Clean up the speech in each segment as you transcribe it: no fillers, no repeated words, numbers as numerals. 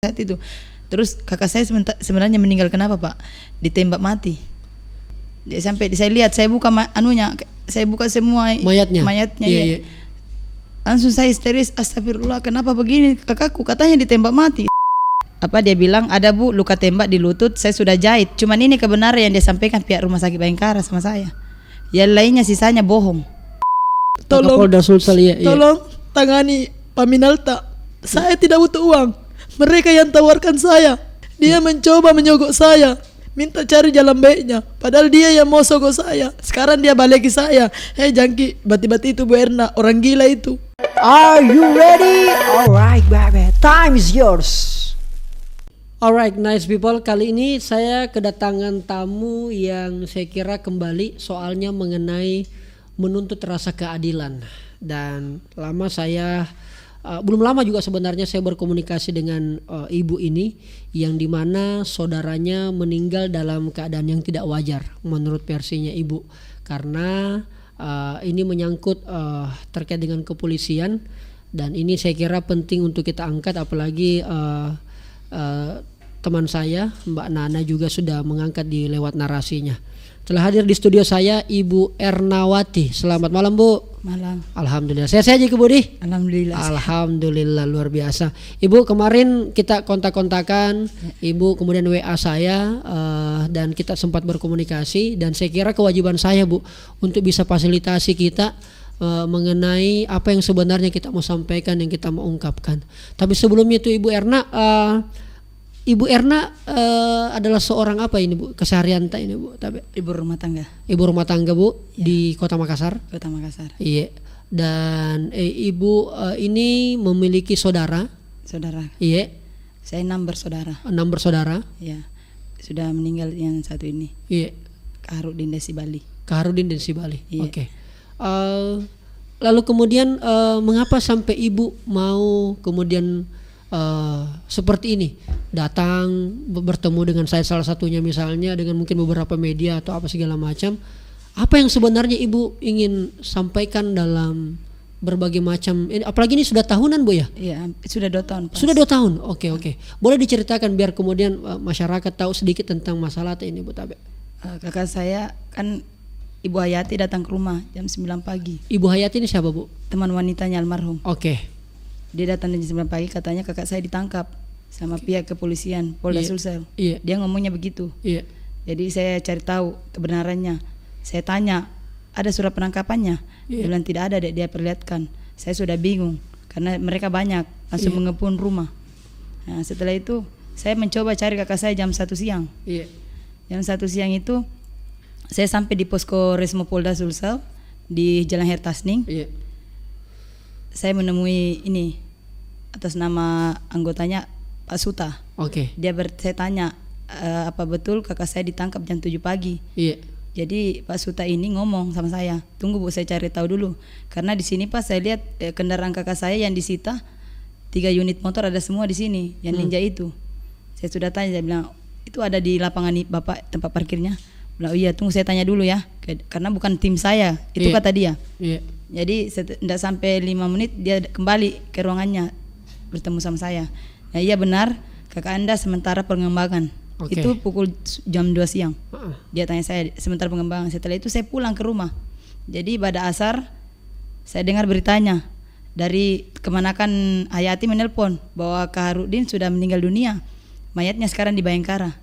saat itu. Terus kakak saya sebenarnya meninggal kenapa Pak? Ditembak mati. Sampai saya lihat, saya buka saya buka semua Mayatnya. Iya. Langsung saya histeris, astagfirullah, kenapa begini kakakku? Katanya ditembak mati. Apa dia bilang, ada Bu luka tembak di lutut, saya sudah jahit. Cuman ini kebenaran yang dia sampaikan pihak Rumah Sakit Bayangkara sama saya. Yang lainnya sisanya bohong. Tolong tangani Paminalta. Saya tidak butuh uang. Mereka yang tawarkan saya. Dia mencoba menyogok saya, minta cari jalan baiknya. Padahal dia yang mau sogok saya. Sekarang dia balik ke saya. Hei jangki, bati-bati itu Bu Erna, orang gila itu. Are you ready? Alright baby, time is yours. Alright, nice people. Kali ini saya kedatangan tamu yang saya kira kembali soalnya mengenai menuntut rasa keadilan. Dan belum lama juga sebenarnya saya berkomunikasi dengan ibu ini, yang dimana saudaranya meninggal dalam keadaan yang tidak wajar menurut versinya ibu. Karena ini menyangkut terkait dengan kepolisian, dan ini saya kira penting untuk kita angkat, apalagi teman saya Mbak Nana juga sudah mengangkat di lewat narasinya. Telah hadir di studio saya Ibu Ernawati. Selamat malam Bu. Malam. Alhamdulillah. Sehat-sehat aja Bu Di? Alhamdulillah. Alhamdulillah, luar biasa. Ibu, kemarin kita kontak-kontakan, Ibu kemudian WA saya dan kita sempat berkomunikasi, dan saya kira kewajiban saya Bu untuk bisa fasilitasi kita mengenai apa yang sebenarnya kita mau sampaikan, yang kita mau ungkapkan. Tapi sebelumnya itu Ibu Erna, Ibu Erna adalah seorang apa ini Bu? Keseharian ini Bu? Ibu rumah tangga. Ibu rumah tangga Bu, ya. Di Kota Makassar. Kota Makassar. Iya. Dan Ibu ini memiliki saudara. Saudara. Iya. Saya 6 bersaudara. 6 bersaudara. Iya. Sudah meninggal yang satu ini. Iya. Kaharudin Desi Bali. Kaharudin Desi Bali. Iya. Oke. Lalu kemudian mengapa sampai Ibu mau kemudian seperti ini datang bertemu dengan saya, salah satunya misalnya dengan mungkin beberapa media atau apa segala macam? Apa yang sebenarnya Ibu ingin sampaikan dalam berbagai macam ini, apalagi ini sudah tahunan Bu ya? Iya, sudah 2 tahun. Sudah 2 tahun. Oke. Boleh diceritakan biar kemudian masyarakat tahu sedikit tentang masalah ini Bu Tabe. Kakak saya kan Ibu Hayati datang ke rumah jam 9 pagi. Ibu Hayati ini siapa Bu? Teman wanitanya almarhum. Oke. Dia datang jam 9 pagi, katanya kakak saya ditangkap sama pihak kepolisian Polda Sulsel. Iya. Dia ngomongnya begitu. Iya. Jadi saya cari tahu kebenarannya. Saya tanya, ada surat penangkapannya? Dia bilang tidak ada, dia perlihatkan. Saya sudah bingung karena mereka banyak langsung mengepung rumah. Nah, setelah itu saya mencoba cari kakak saya jam 1 siang. Iya. Jam 1 siang itu saya sampai di posko Resmo Polda Sulsel di Jalan Hertasning. Iya. Saya menemui ini atas nama anggotanya Pak Suta. Oke. Saya tanya, apa betul kakak saya ditangkap jam 7 pagi? Iya. Jadi Pak Suta ini ngomong sama saya, tunggu Bu, saya cari tahu dulu. Karena di sini Pak saya lihat kendaraan kakak saya yang disita 3 unit motor ada semua di sini, yang Ninja itu. Saya sudah tanya, saya bilang itu ada di lapangan Bapak tempat parkirnya. Bilang, oh iya, tunggu saya tanya dulu ya, karena bukan tim saya, itu kata dia. Iya. Jadi tidak sampai 5 menit dia kembali ke ruangannya bertemu sama saya. Nah iya benar, kakak Anda sementara pengembangan. Itu pukul jam 2 siang. Dia tanya saya sementara pengembangan. Setelah itu saya pulang ke rumah. Jadi pada asar saya dengar beritanya dari Kemanakan Hayati menelpon bahwa Kaharudin sudah meninggal dunia. Mayatnya sekarang di Bayangkara.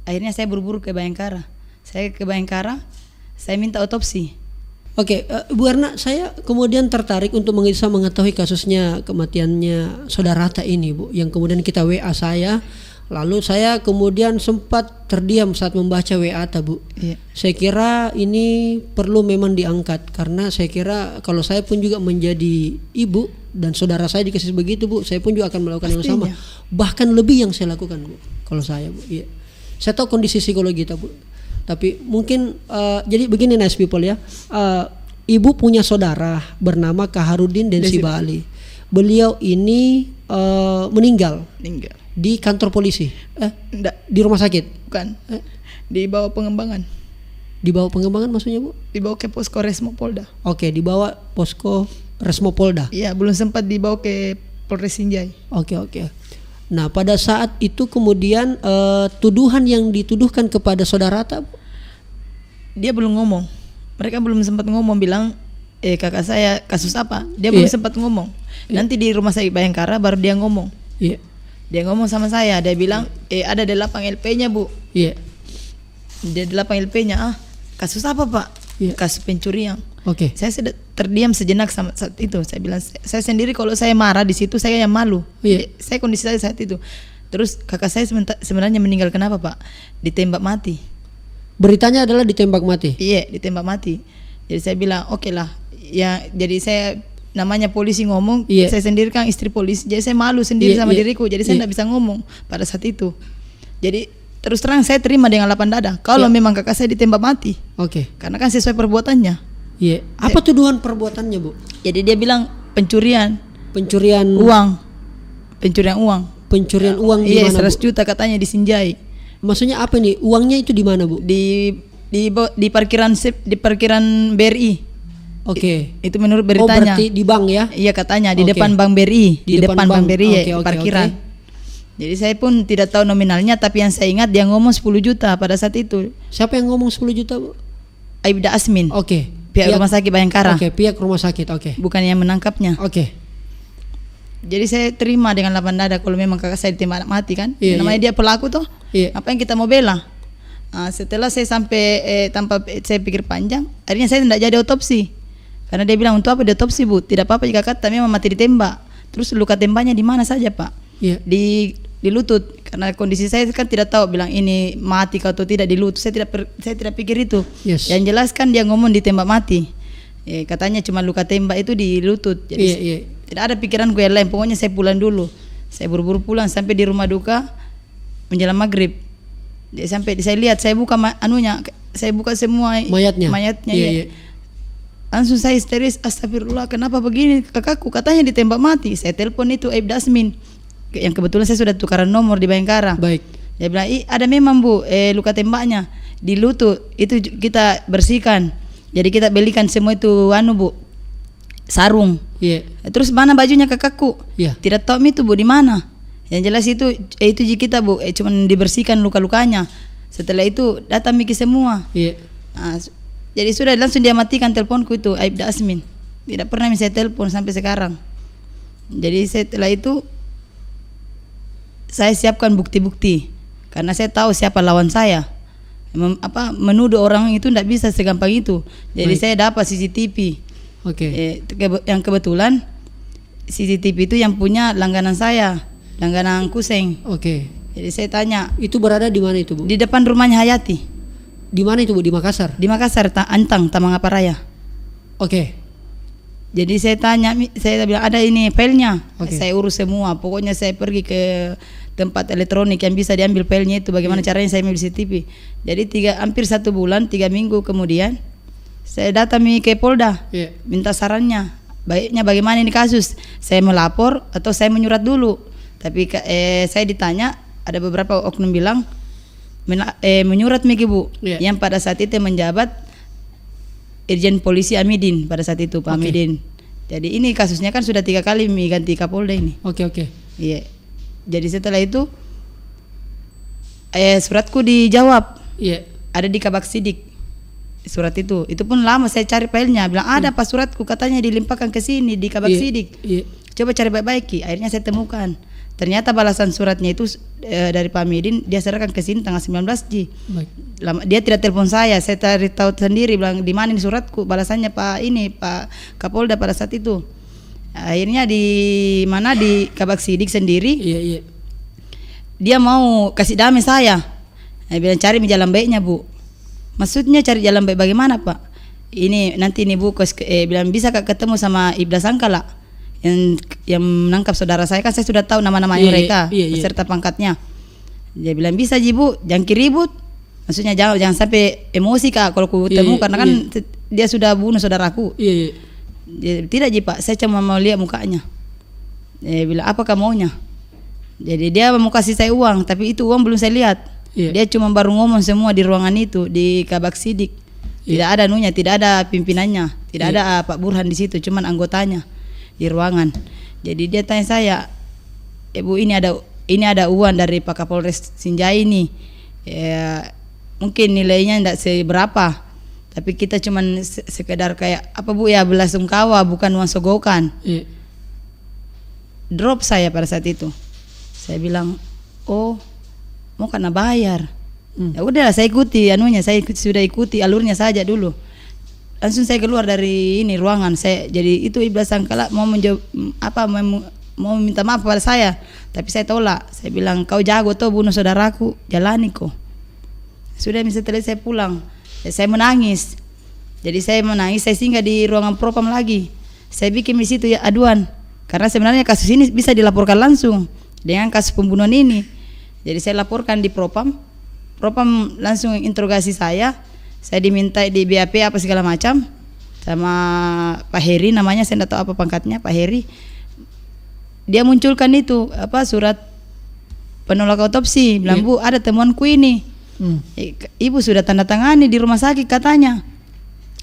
Akhirnya saya buru-buru ke Bayangkara. Saya ke Bayangkara, saya minta otopsi. Oke, Bu Erna, saya kemudian tertarik untuk bisa mengetahui kasusnya kematiannya saudara Rata ini Bu, yang kemudian kita WA saya, lalu saya kemudian sempat terdiam saat membaca WA Bu. Iya. Saya kira ini perlu memang diangkat, karena saya kira kalau saya pun juga menjadi ibu dan saudara saya dikasih begitu Bu, saya pun juga akan melakukan yang sama, bahkan lebih yang saya lakukan Bu, kalau saya Bu. Iya. Saya tahu kondisi psikologi kita Bu. Tapi mungkin jadi begini nice people ya, Ibu punya saudara bernama Kaharudin Desi Bali. Beliau ini meninggal di kantor polisi, di rumah sakit. Bukan, di bawah pengembangan. Di bawah pengembangan maksudnya Bu? Dibawa ke posko Resmo Polda. Oke, dibawa posko Resmo Polda. Iya, belum sempat dibawa ke Polres Sinjai. Oke. Nah, pada saat itu kemudian tuduhan yang dituduhkan kepada saudara Rata, Bu? Dia belum ngomong. Mereka belum sempat ngomong bilang kakak saya kasus apa. Dia belum sempat ngomong. Nanti di rumah sakit Bayangkara baru dia ngomong. Iya. Dia ngomong sama saya. Dia bilang ada 8 LP-nya Bu. Iya. Dia 8 LP-nya. Kasus apa Pak? Iya. Kasus pencurian. Oke. Saya sudah terdiam sejenak sama saat itu. Saya bilang saya sendiri kalau saya marah di situ saya yang malu. Iya. Saya kondisi saya saat itu. Terus kakak saya sebenarnya meninggal kenapa Pak? Ditembak mati. Beritanya adalah ditembak mati. Iya, ditembak mati. Jadi saya bilang oke lah. Ya, jadi saya namanya polisi ngomong. Iya. Saya sendiri kan istri polisi. Jadi saya malu sendiri Iya, sama iya. diriku. Jadi saya Iya. tidak bisa ngomong pada saat itu. Jadi terus terang saya terima dengan lapang dada. Kalau memang kakak saya ditembak mati, Oke. karena kan sesuai perbuatannya. Iya. Apa tuduhan perbuatannya, Bu? Jadi dia bilang pencurian Pencurian uang, pencurian uang. Pencurian uang di Iya, mana, 100 Bu? juta katanya disinjai. Maksudnya apa nih? Uangnya itu di mana, Bu? Di parkiran BRI. Oke. Itu menurut Oh, beritanya. berarti di bank ya? Iya katanya di Oke. depan Bank BRI, Di di depan depan bank. Bank BRI Oke, oke, parkiran. oke. Jadi saya pun tidak tahu nominalnya, tapi yang saya ingat dia ngomong 10 juta pada saat itu. Siapa yang ngomong 10 juta, Bu? Aibda Asmin, Oke. pihak rumah sakit Bayangkara, Oke, pihak rumah sakit. Oke. bukan yang menangkapnya. Oke. Jadi saya terima dengan lapang dada kalau memang kakak saya ditembak mati kan. Iya, Namanya dia pelaku toh. Iya. Apa yang kita mau bela? Setelah saya sampai tanpa saya pikir panjang, akhirnya saya tidak jadi otopsi. Karena dia bilang untuk apa di otopsi Bu? Tidak apa-apa jika kata memang mati ditembak. Terus luka tembaknya di mana saja Pak? Iya. Di lutut. Karena kondisi saya kan tidak tahu bilang ini mati atau tidak di lutut. Saya tidak pikir itu. Yes. Yang jelas kan dia ngomong ditembak mati. Katanya cuma luka tembak itu di lutut. Jadi Iya, iya. tidak ada pikiran gue yang lain. Pokoknya saya pulang dulu. Saya buru-buru pulang sampai di rumah duka menjelang maghrib. Sampai saya lihat, saya buka saya buka semua Mayatnya. Mayatnya Iya, ya. iya. Langsung saya histeris, astagfirullah, kenapa begini kakakku? Katanya ditembak mati. Saya telepon itu Aibda Asmin, yang kebetulan saya sudah tukaran nomor di Bayangkara. Baik. Dia bilang, ada memang Bu, luka tembaknya di lutut. Itu kita bersihkan. Jadi kita belikan semua itu Bu, sarung. Iya. Terus mana bajunya kakakku? Iya. Tidak tahu itu Bu di mana. Yang jelas itu kita Bu, cuman dibersihkan luka-lukanya. Setelah itu datang Miki semua. Iya. Jadi sudah langsung dia matikan teleponku itu Aibda Asmin. Tidak pernah saya telepon sampai sekarang. Jadi setelah itu saya siapkan bukti-bukti karena saya tahu siapa lawan saya. Menuduh orang itu tidak bisa segampang itu. Jadi Baik. saya dapat CCTV. Oke. Yang kebetulan CCTV itu yang punya langganan saya, langganan Kuseng. Oke. Jadi saya tanya, Itu berada di mana itu, Bu? di depan rumahnya Hayati. Di mana itu, Bu? Di Makassar. Di Makassar, Antang, Tamangaparaya. Oke. Jadi saya tanya, saya bilang ada ini filenya. Oke. Saya urus semua. Pokoknya saya pergi ke tempat elektronik yang bisa diambil filenya itu. Bagaimana caranya saya ambil CCTV. Jadi hampir 1 bulan, 3 minggu kemudian saya datang ke Polda, Iya. minta sarannya. Baiknya bagaimana ini kasus? Saya melapor atau saya menyurat dulu? Tapi saya ditanya, ada beberapa oknum bilang menyurat Miki Bu, Iya. yang pada saat itu menjabat Irjen Polisi Amidin pada saat itu Pak Oke. Amidin. Jadi ini kasusnya kan sudah 3 kali ganti Kapolda ini. Oke, oke. Iya. Jadi setelah itu suratku dijawab, Iya. ada di Kabak Sidik surat itu pun lama saya cari filenya, bilang ada pas suratku katanya dilimpahkan ke sini di Kabak Iya. Sidik. Iya. Coba cari baik-baik Ki. Akhirnya saya temukan. Ternyata balasan suratnya itu dari Pak Midin dia serahkan ke sini tanggal 19 Ji. Baik. Dia tidak telepon saya cari tahu sendiri bilang di mana ini suratku, balasannya Pak Kapolda pada saat itu. Akhirnya di Kabak Sidik sendiri Iya, iya. dia mau kasih damai saya. Bilang cari jalan baiknya Bu. Maksudnya cari jalan baik bagaimana Pak? Ini nanti ini Bu bilang bisa Kak ketemu sama Ibda Sangkala yang menangkap saudara saya, kan saya sudah tahu nama-nama Iya, mereka iya, iya. beserta pangkatnya. Dia bilang bisa Ji Bu, jangan ribut. Maksudnya jangan sampai emosi Kak kalau ku Iya, temu iya, karena kan iya. dia sudah bunuh saudaraku. Iya, iya. Tidak Ji Pak, saya cuma mau lihat mukanya. Dia bilang apakah maunya? Jadi dia mau kasih saya uang, tapi itu uang belum saya lihat. Iya. Dia cuma baru ngomong semua di ruangan itu di Kabak Sidik. Tidak ada nunya, tidak ada pimpinannya, tidak ada Pak Burhan di situ, cuman anggotanya di ruangan. Jadi dia tanya saya, Ibu ini ada ini ada uang dari Pak Kapolres Sinjai ini, ya, mungkin nilainya tidak seberapa, tapi kita cuman sekedar kayak apa Bu ya, belasungkawa, bukan uang sogokan. Iya. Drop saya pada saat itu. Saya bilang, oh mau karena bayar. Ya udahlah, saya ikuti anunya, sudah ikuti alurnya saja dulu. Langsung saya keluar dari ini ruangan. Saya jadi itu iblis sangkala mau menjawab apa, mau minta maaf pada saya, tapi saya tolak. Saya bilang, kau jago toh bunuh saudaraku, jalani kok. Sudah setelah saya pulang, saya menangis. Jadi saya menangis, saya singgah di ruangan propam lagi. Saya bikin di situ ya aduan, karena sebenarnya kasus ini bisa dilaporkan langsung dengan kasus pembunuhan ini. Jadi saya laporkan di propam. Propam langsung interogasi saya diminta di BAP apa segala macam sama Pak Heri namanya, saya tidak tahu apa pangkatnya, Pak Heri. Dia munculkan itu apa, surat penolak otopsi, bilang Bu ada temuanku ini. Ibu sudah tanda tangani di rumah sakit katanya,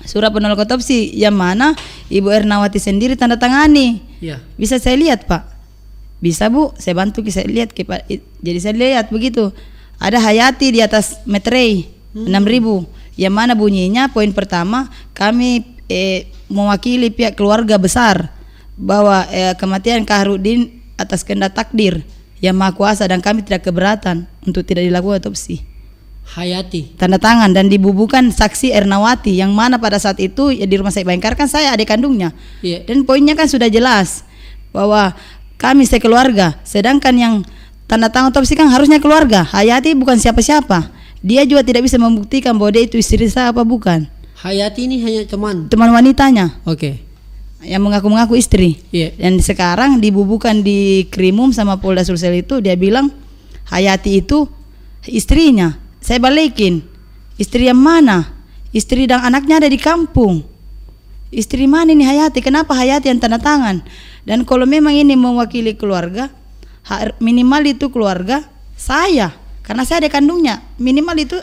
surat penolak otopsi yang mana Ibu Ernawati sendiri tanda tangani. Bisa saya lihat Pak? Bisa Bu, saya bantu saya lihat. Jadi saya lihat begitu, ada Hayati di atas metrei 6.000, yang mana bunyinya poin pertama, kami mewakili pihak keluarga besar bahwa kematian Kaharudin atas kehendak takdir yang maha kuasa dan kami tidak keberatan untuk tidak dilakukan otopsi. Hayati Tanda tangan dan dibubuhkan saksi Ernawati, yang mana pada saat itu ya, di rumah saya Bayangkar kan saya adik kandungnya. Dan poinnya kan sudah jelas bahwa kami sekeluarga, sedangkan yang tanda tangan otopsi kan harusnya keluarga. Hayati bukan siapa-siapa. Dia juga tidak bisa membuktikan bahwa dia itu istri saya apa bukan. Hayati ini hanya teman wanitanya. Oke. Yang mengaku-mengaku istri. Iya. Dan sekarang dibubuhkan di Krimum sama Polda Sulsel itu, dia bilang Hayati itu istrinya. Saya balikin, istri yang mana? Istri dan anaknya ada di kampung. Istri mana ini Hayati? Kenapa Hayati yang tanda tangan? Dan kalau memang ini mewakili keluarga, minimal itu keluarga saya, karena saya ada kandungnya. Minimal itu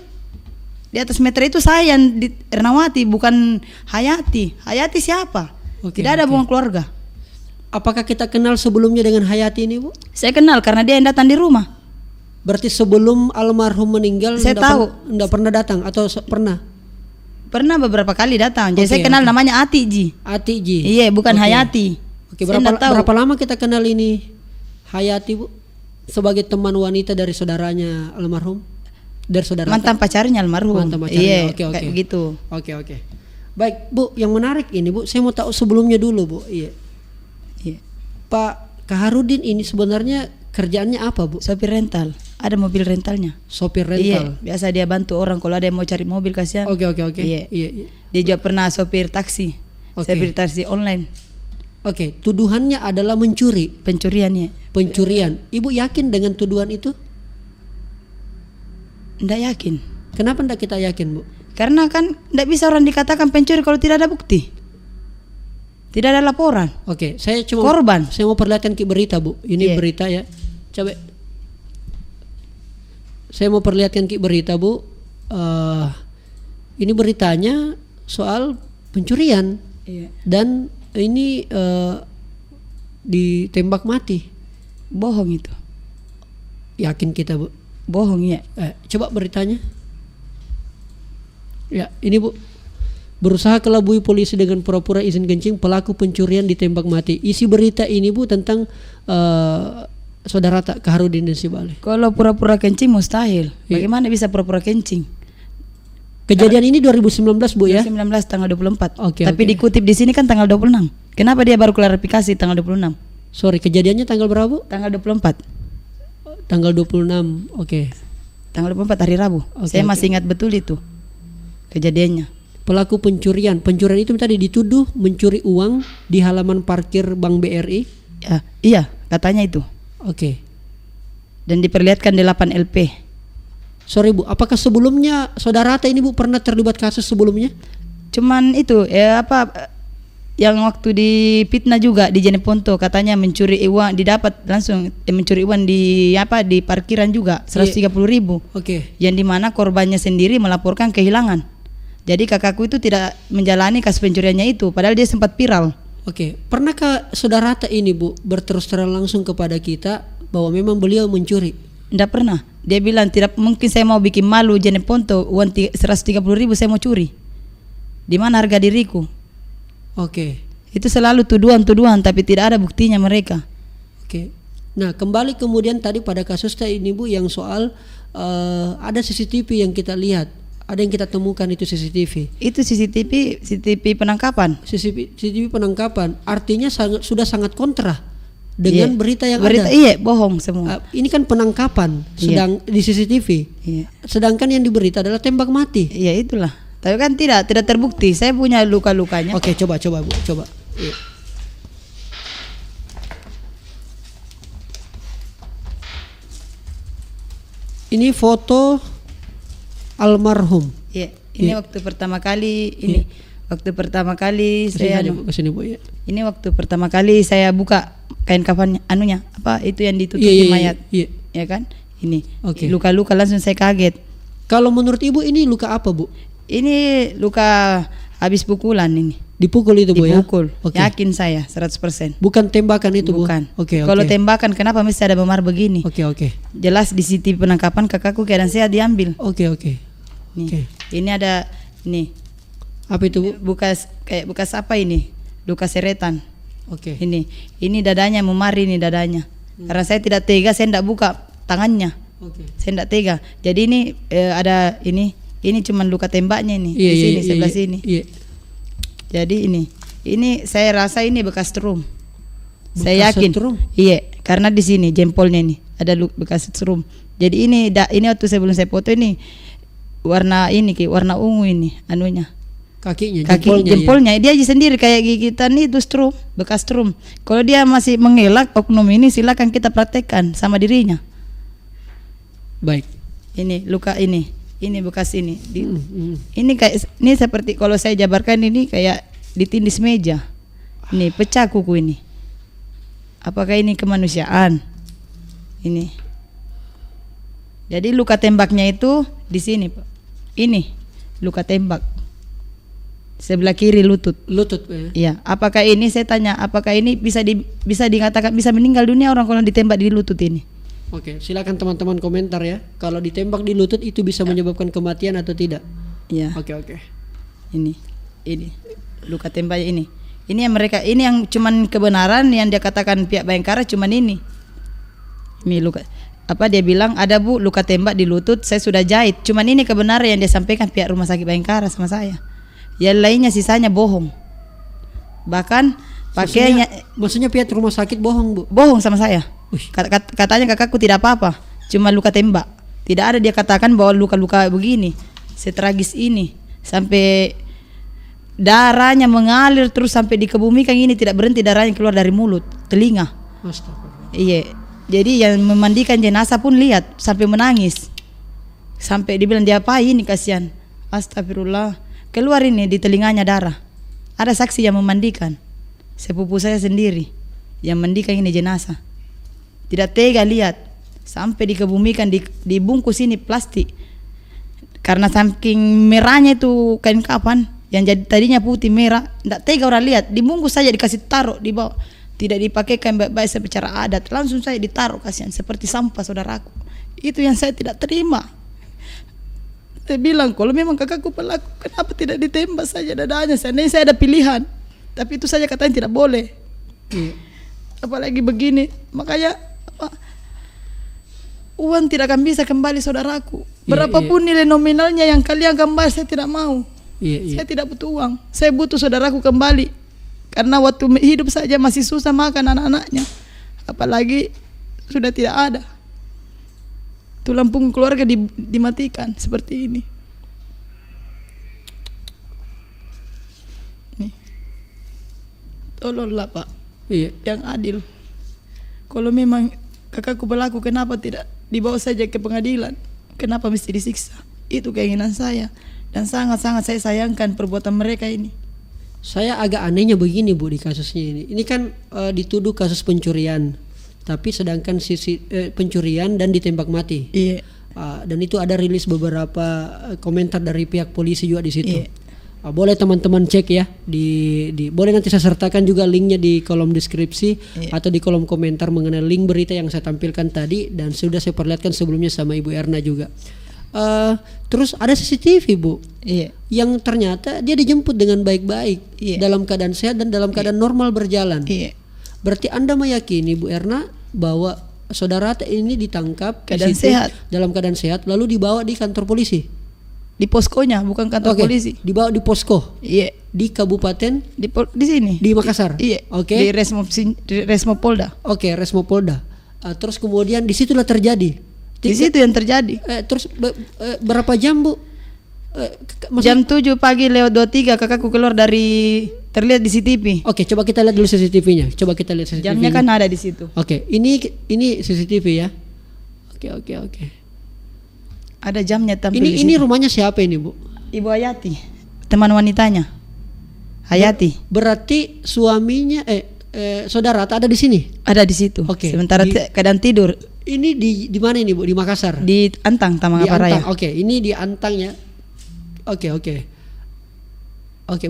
di atas meter itu saya yang di Ernawati, bukan Hayati. Hayati siapa? Tidak ada hubungan keluarga. Apakah kita kenal sebelumnya dengan Hayati ini Bu? Saya kenal karena dia yang datang di rumah. Berarti sebelum almarhum meninggal saya tahu enggak pernah datang atau pernah? Pernah beberapa kali datang. Jadi saya kenal namanya Ati Ji. Ati Ji. Iya, bukan Hayati. Berapa lama kita kenal ini Hayati Bu? Sebagai teman wanita dari saudaranya almarhum? Dari saudara mantan pacarnya almarhum. Mantan pacarnya. Iya, kayak gitu. Oke. Baik Bu, yang menarik ini Bu, saya mau tahu sebelumnya dulu Bu. Iya. Pak Kaharudin ini sebenarnya kerjaannya apa Bu? Sopir rental. Ada mobil rentalnya. Sopir rental. Iya, biasa dia bantu orang kalau ada yang mau cari mobil, kasihan. Oke. Iya. Dia juga pernah sopir taksi. Sopir taksi online. Oke, tuduhannya adalah mencuri. Pencurian. Ibu yakin dengan tuduhan itu? Nggak yakin. Kenapa nggak kita yakin Bu? Karena kan nggak bisa orang dikatakan pencuri kalau tidak ada bukti, tidak ada laporan. Oke, saya cuma korban. Saya mau perlihatkan ke berita Bu. Ini berita ya. Coba. Saya mau perlihatkan ke berita Bu. Ini beritanya soal pencurian. Dan ini ditembak mati. Bohong itu. Yakin kita Bu? Bohong ya. Coba beritanya. Ya, ini Bu. Berusaha kelabui polisi dengan pura-pura izin kencing, pelaku pencurian ditembak mati. Isi berita ini Bu tentang saudara Kaharudin dan Sibale. Kalau pura-pura kencing mustahil. Bagaimana bisa pura-pura kencing? Kejadian ini 2019 Bu ya? 2019 tanggal 24. Oke. Tapi dikutip di sini kan tanggal 26. Kenapa dia baru klarifikasi tanggal 26? Sorry, kejadiannya tanggal berapa Bu? Tanggal 24. Tanggal 26. Oke. Tanggal 24 hari Rabu. Saya masih ingat betul itu kejadiannya. Pelaku pencurian itu tadi dituduh mencuri uang di halaman parkir Bank BRI. Ya, iya, katanya itu. Oke. Dan diperlihatkan 8 LP. Sorry Bu, apakah sebelumnya saudara Ata ini Bu pernah terlibat kasus sebelumnya? Cuman itu yang waktu di fitnah juga di Jeneponto, katanya mencuri uang, didapat langsung mencuri uang di parkiran juga 130.000. Oke. Yang dimana korbannya sendiri melaporkan kehilangan. Jadi kakakku itu tidak menjalani kasus pencuriannya itu, padahal dia sempat viral. Oke. Pernahkah saudara Ata ini Bu berterus terang langsung kepada kita bahwa memang beliau mencuri. Tidak pernah. Dia bilang tidak mungkin saya mau bikin malu Jene Ponto, uang 130.000 saya mau curi. Di mana harga diriku? Oke. Itu selalu tuduhan-tuduhan tapi tidak ada buktinya mereka. Oke. Nah, kembali kemudian tadi pada kasusnya ini Bu yang soal ada CCTV yang kita lihat. Ada yang kita temukan itu CCTV. Itu CCTV penangkapan. CCTV penangkapan artinya sudah sangat kontra dengan berita yang ada. Iya, bohong semua. Ini kan penangkapan sedang di CCTV. Iya. Sedangkan yang diberita adalah tembak mati. Iya, itulah. Tapi kan tidak terbukti. Saya punya luka-lukanya. Oke, coba Bu, coba. Iya. Ini foto almarhum. Iya, ini waktu pertama kali ini. Waktu pertama kali saya kesini Bu ya. Ini waktu pertama kali saya buka kain kafannya anunya, apa itu yang ditutupi mayat. Iya. Ya kan? Ini. Oke. Luka-luka langsung saya kaget. Kalau menurut Ibu ini luka apa, Bu? Ini luka habis pukulan ini. Dipukul itu Bu ya? Dipukul. Oke. Yakin saya 100%. Bukan tembakan itu Bu? Bukan. Oke. Kalau tembakan kenapa mesti ada memar begini? Oke. Jelas di CCTV penangkapan kakakku keadaan saya diambil. Oke. Nih. Oke. Ini ada nih. Apa itu Bu? Bekas apa ini? Luka seretan. Oke. Ini dadanya memar ini dadanya. Karena saya tidak tega, saya tidak buka tangannya. Oke. Saya tidak tega. Jadi ini ada ini cuman luka tembaknya ini di sini sebelah sini. Iya. Jadi ini saya rasa ini bekas strum. Saya yakin. Strum? Iya, karena di sini jempolnya ini ada bekas strum. Jadi ini waktu sebelum saya foto ini warna warna ungu ini anunya. Kakinya, jempolnya dia aja sendiri kayak gigitan itu strum, bekas strum. Kalau dia masih mengelak oknum ini silakan kita praktekkan sama dirinya. Baik. Ini luka ini bekas ini. Ini kayak ini seperti kalau saya jabarkan ini kayak ditindis meja. Ini pecah kuku ini. Apakah ini kemanusiaan? Ini. Jadi luka tembaknya itu di sini, Pak. Ini luka tembak. Sebelah kiri lutut. Ya. Iya. Apakah ini saya tanya, apakah ini bisa dikatakan bisa meninggal dunia orang kalau ditembak di lutut ini? Oke, silakan teman-teman komentar ya. Kalau ditembak di lutut itu bisa menyebabkan kematian atau tidak? Iya. Oke. Ini luka tembaknya ini. Ini yang cuman kebenaran yang dia katakan pihak Bayangkara cuman ini. Ini luka apa dia bilang ada Bu luka tembak di lutut, saya sudah jahit. Cuman ini kebenaran yang dia sampaikan pihak Rumah Sakit Bayangkara sama saya. Yang lainnya sisanya bohong. Bahkan pakainya maksudnya pihak rumah sakit bohong Bu? Bohong sama saya. Katanya kakakku tidak apa-apa, cuma luka tembak. Tidak ada dia katakan bahwa luka-luka begini setragis ini sampai darahnya mengalir terus sampai dikebumikan ini tidak berhenti darahnya keluar dari mulut, telinga. Astagfirullah. Iya. Jadi yang memandikan jenazah pun lihat sampai menangis. Sampai dibilang dia apa ini kasihan. Astagfirullah. Keluar ini di telinganya darah. Ada saksi yang memandikan. Sepupu saya sendiri yang mandikan ini jenazah. Tidak tega lihat sampai dikebumikan dibungkus ini plastik. Karena saking merahnya itu kain kapan yang jadi tadinya putih merah, tidak tega orang lihat, dibungkus saja dikasih taruh di bawah. Tidak dipakaikan baik-baik secara adat, langsung saya ditaruh kasihan seperti sampah saudaraku. Itu yang saya tidak terima. Saya bilang kalau memang kakakku pelaku kenapa tidak ditembak saja dadanya? Seandainya saya ada pilihan, tapi itu saja katanya tidak boleh. Apalagi begini, makanya uang tidak akan bisa kembali saudaraku. Berapapun nilai nominalnya yang kalian kembali saya tidak mau. Saya tidak butuh uang, saya butuh saudaraku kembali. Karena waktu hidup saja masih susah makan anak-anaknya, apalagi sudah tidak ada. Tulang punggung keluarga dimatikan seperti ini. Nih. Tolonglah Pak, yang adil. Kalau memang kakakku pelaku, kenapa tidak dibawa saja ke pengadilan? Kenapa mesti disiksa? Itu keinginan saya. Dan sangat-sangat saya sayangkan perbuatan mereka ini. Saya agak anehnya begini Bu di kasusnya ini. Ini kan dituduh kasus pencurian, tapi sedangkan pencurian dan ditembak mati. Iya. Dan itu ada rilis beberapa komentar dari pihak polisi juga di situ. Iya. Boleh teman-teman cek ya boleh nanti saya sertakan juga linknya di kolom deskripsi atau di kolom komentar mengenai link berita yang saya tampilkan tadi dan sudah saya perlihatkan sebelumnya sama Ibu Erna juga. Terus ada CCTV Bu, yang ternyata dia dijemput dengan baik-baik, dalam keadaan sehat dan dalam keadaan normal berjalan. Berarti Anda meyakini Bu Erna bahwa saudara ini ditangkap dalam keadaan sehat lalu dibawa di kantor polisi? Di poskonya, bukan kantor polisi. Dibawa di posko. Di kabupaten di sini. Di Makassar. Di Resmo Polda. Resmo Polda. Terus kemudian di situlah terjadi. Di situ yang terjadi. Terus berapa jam Bu? Jam 7 pagi lewat 23 kakakku keluar dari terlihat di CCTV. Coba kita lihat dulu CCTV-nya. Coba kita lihat CCTV-nya. Jamnya kan ada di situ. Ini CCTV ya. Oke. Ada jamnya tampil. Ini rumahnya siapa ini Bu? Ibu Hayati, teman wanitanya. Hayati. Berarti suaminya saudara ada di sini? Ada di situ. Sementara keadaan tidur. Ini di mana ini Bu? Di Makassar. Di Antang, Taman Aparaya. Ini di Antang ya. Oke,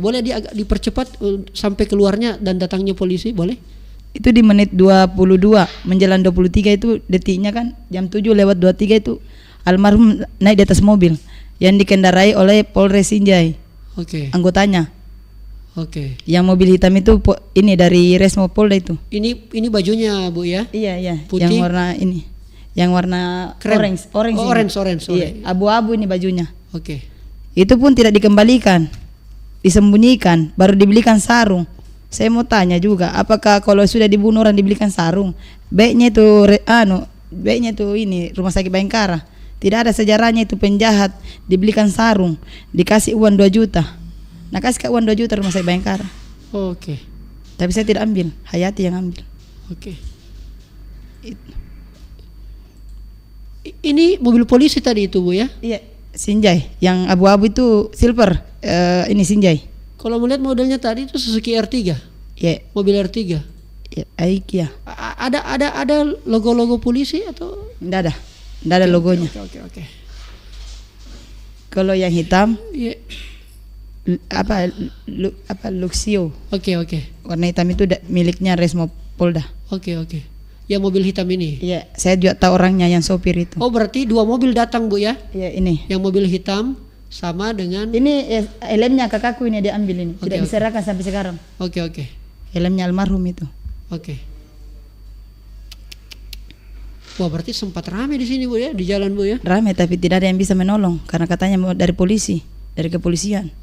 boleh dipercepat sampai keluarnya dan datangnya polisi, boleh? Itu di menit 22 menjelang 23 itu detiknya kan jam 7 lewat 23 itu almarhum naik di atas mobil yang dikendarai oleh Polres Sinjai. Anggotanya. Yang mobil hitam itu ini dari Resmo Polda itu. Ini bajunya Bu ya? Iya. Putih. Yang warna ini. Yang warna krem. Orange. Iya, abu-abu ini bajunya. Itu pun tidak dikembalikan. Disembunyikan, baru dibelikan sarung. Saya mau tanya juga, apakah kalau sudah dibunuh orang dibelikan sarung? Baiknya itu ini Rumah Sakit Bayangkara. Tidak ada sejarahnya itu penjahat dibelikan sarung, dikasih uang 2 juta. Nah kasih uang 2 juta Rumah Sakit Bayangkara. Tapi saya tidak ambil, Hayati yang ambil. Ini mobil polisi tadi itu Bu ya? Iya, Sinjai. Yang abu-abu itu silver. Ini Sinjai. Kalau melihat modelnya tadi itu Suzuki R3. Mobil R3. Aikia. Ada logo-logo polisi atau? Tidak ada logonya. Kalau yang hitam Luxio. Warna hitam itu miliknya Resmo Polda. Yang mobil hitam ini. Iya, saya juga tahu orangnya yang sopir itu. Berarti 2 mobil datang Bu ya? Iya, ini. Yang mobil hitam sama dengan ini helmnya kakakku ini dia ambil ini. Tidak diserahkan sampai sekarang. Helmnya almarhum itu. Wah, berarti sempat ramai di sini Bu ya, di jalan Bu ya? Ramai tapi tidak ada yang bisa menolong karena katanya dari kepolisian.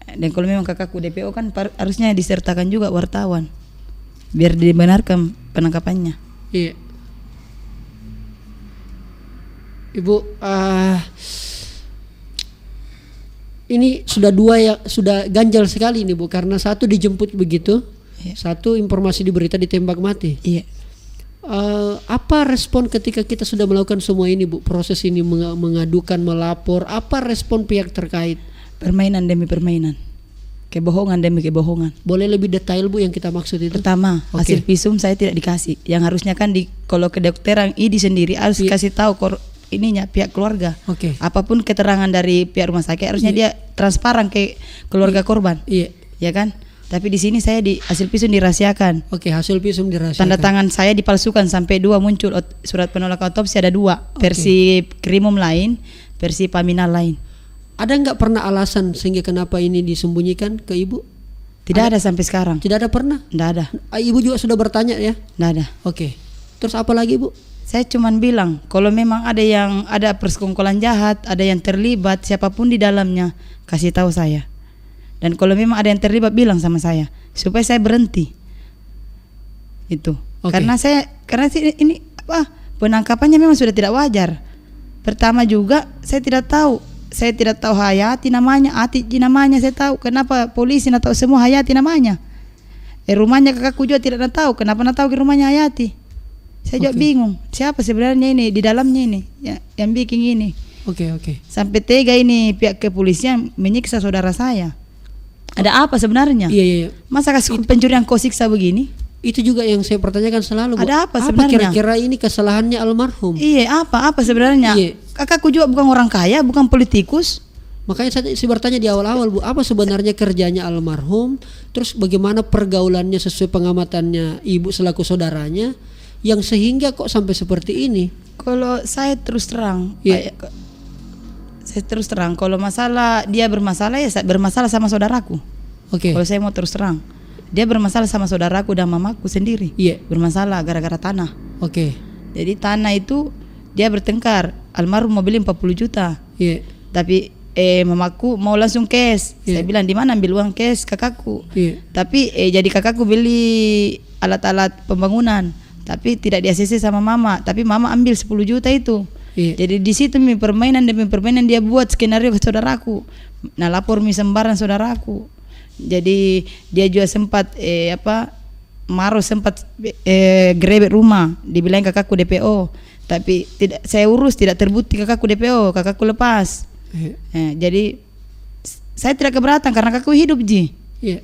Dan kalau memang kakakku DPO kan harusnya disertakan juga wartawan biar dibenarkan penangkapannya. Iya. Ibu, ini sudah 2 yang sudah ganjal sekali ini Bu, karena satu dijemput begitu, satu informasi di berita ditembak mati. Apa respon ketika kita sudah melakukan semua ini Bu, proses ini mengadukan, melapor, apa respon pihak terkait? Permainan demi permainan, kebohongan demi kebohongan. Boleh lebih detail Bu yang kita maksud itu? Pertama, hasil visum saya tidak dikasih. Yang harusnya kan kalau kedokteran ID sendiri harus kasih tahu pihak keluarga. Apapun keterangan dari pihak rumah sakit harusnya dia transparan ke keluarga korban. Ya kan? Tapi di sini saya hasil visum dirahasiakan. Hasil visum dirahasiakan. Tanda tangan saya dipalsukan sampai 2 muncul surat penolak otopsi ada 2, versi Krimum lain, versi Paminal lain. Ada nggak pernah alasan sehingga kenapa ini disembunyikan ke Ibu? Tidak ada sampai sekarang. Tidak ada pernah? Tidak ada. Ibu juga sudah bertanya ya? Tidak ada. Terus apa lagi Bu? Saya cuman bilang kalau memang ada persekongkolan jahat, ada yang terlibat siapapun di dalamnya, kasih tahu saya. Dan kalau memang ada yang terlibat bilang sama saya supaya saya berhenti. Itu. Karena ini penangkapannya memang sudah tidak wajar. Pertama juga saya tidak tahu Hayati namanya, Ati namanya saya tahu. Kenapa polisi nak tahu semua Hayati namanya? Rumahnya kakakku juga tidak tahu. Kenapa nak tahu ke rumahnya Hayati? Saya juga bingung. Siapa sebenarnya ini di dalamnya ini yang bikin ini? Sampai tega ini pihak kepolisian menyiksa saudara saya. Ada apa sebenarnya? Masa kasih pencurian kau siksa begini? Itu juga yang saya pertanyakan selalu Bu. Ada apa sebenarnya? Kira-kira ini kesalahannya almarhum? Apa sebenarnya? Kakakku juga bukan orang kaya, bukan politikus. Makanya saya bertanya di awal-awal, Bu, apa sebenarnya kerjanya almarhum? Terus bagaimana pergaulannya sesuai pengamatannya Ibu selaku saudaranya yang sehingga kok sampai seperti ini? Kalau saya terus terang, Iya. saya terus terang. Kalau masalah dia bermasalah ya bermasalah sama saudaraku. Oke. Kalau saya mau terus terang, dia bermasalah sama saudaraku dan mamaku sendiri. Iya. Bermasalah gara-gara tanah. Oke. Jadi tanah itu dia bertengkar. Almarhum mau beli 40 juta. Iya. Tapi mamaku mau langsung cash. Iya. Saya bilang di mana ambil uang cash kakakku. Iya. Tapi jadi kakakku beli alat-alat pembangunan, tapi tidak di ACC sama mama. Tapi mama ambil 10 juta itu. Iya. Jadi di situ permainan demi permainan dia buat skenario ke saudaraku. Nah lapor sembarang saudaraku. Jadi dia juga sempat Maros sempat grebek rumah, dibilang kakakku DPO. Tapi tidak saya urus, tidak terbukti kakakku DPO, kakakku lepas. Jadi saya tidak keberatan karena kakakku hidup Ji. Iya.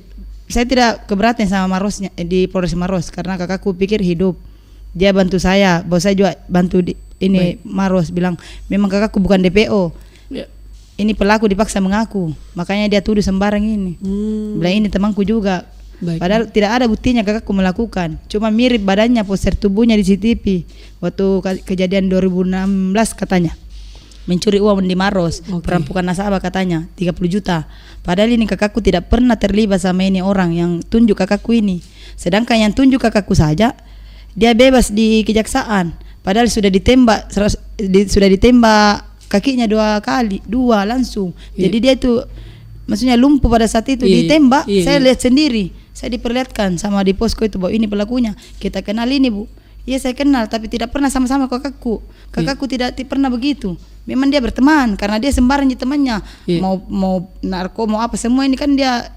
Saya tidak keberatan sama Marosnya di Polres Maros karena kakakku pikir hidup. Dia bantu saya, bos saya juga bantu ini. Baik. Maros bilang memang kakakku bukan DPO. Iya. Ini pelaku dipaksa mengaku, makanya dia tuduh sembarang ini. Bilang ini temanku juga. Baik. Padahal tidak ada buktinya kakakku melakukan. Cuma mirip badannya, poster tubuhnya di CCTV. Waktu kejadian 2016 katanya. Mencuri uang di Maros, perampokan nasabah katanya 30 juta. Padahal ini kakakku tidak pernah terlibat sama ini orang yang tunjuk kakakku ini. Sedangkan yang tunjuk kakakku saja dia bebas di kejaksaan. Padahal sudah ditembak kakinya 2 kali, 2 langsung. Jadi dia itu maksudnya lumpuh pada saat itu ditembak. Saya lihat sendiri. Saya diperlihatkan sama di posko itu bahwa ini pelakunya. Kita kenal ini, Bu. Iya saya kenal, tapi tidak pernah sama-sama kakakku. Kakakku tidak pernah begitu. Memang dia berteman karena dia sembarang di temannya. Mau narko, mau apa semua ini kan dia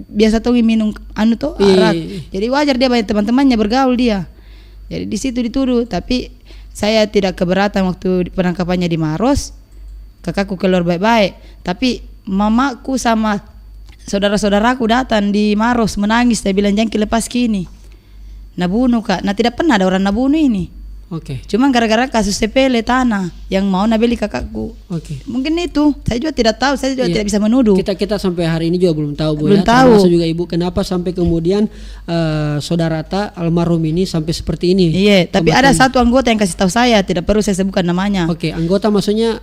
biasa tuh minum arak. Jadi wajar dia banyak teman-temannya bergaul dia. Jadi di situ dituduh, tapi saya tidak keberatan waktu penangkapannya di Maros. Kakakku keluar baik-baik, tapi mamaku sama saudara-saudaraku datang di Maros menangis. Saya bilang jangan lepas kini. Nabunuh kak, nah tidak pernah ada orang nabunuh ini. Oke. Cuma gara-gara kasus sepele tanah yang mau nabeli kakakku. Oke. Mungkin itu, saya juga tidak tahu, saya juga tidak bisa menuduh. Kita sampai hari ini juga belum tahu, Bu. Belum tahu. Termasuk juga Ibu, kenapa sampai kemudian saudara Ta almarhum ini sampai seperti ini? Iya, tapi ada satu anggota yang kasih tahu saya, tidak perlu saya sebutkan namanya. Oke, anggota maksudnya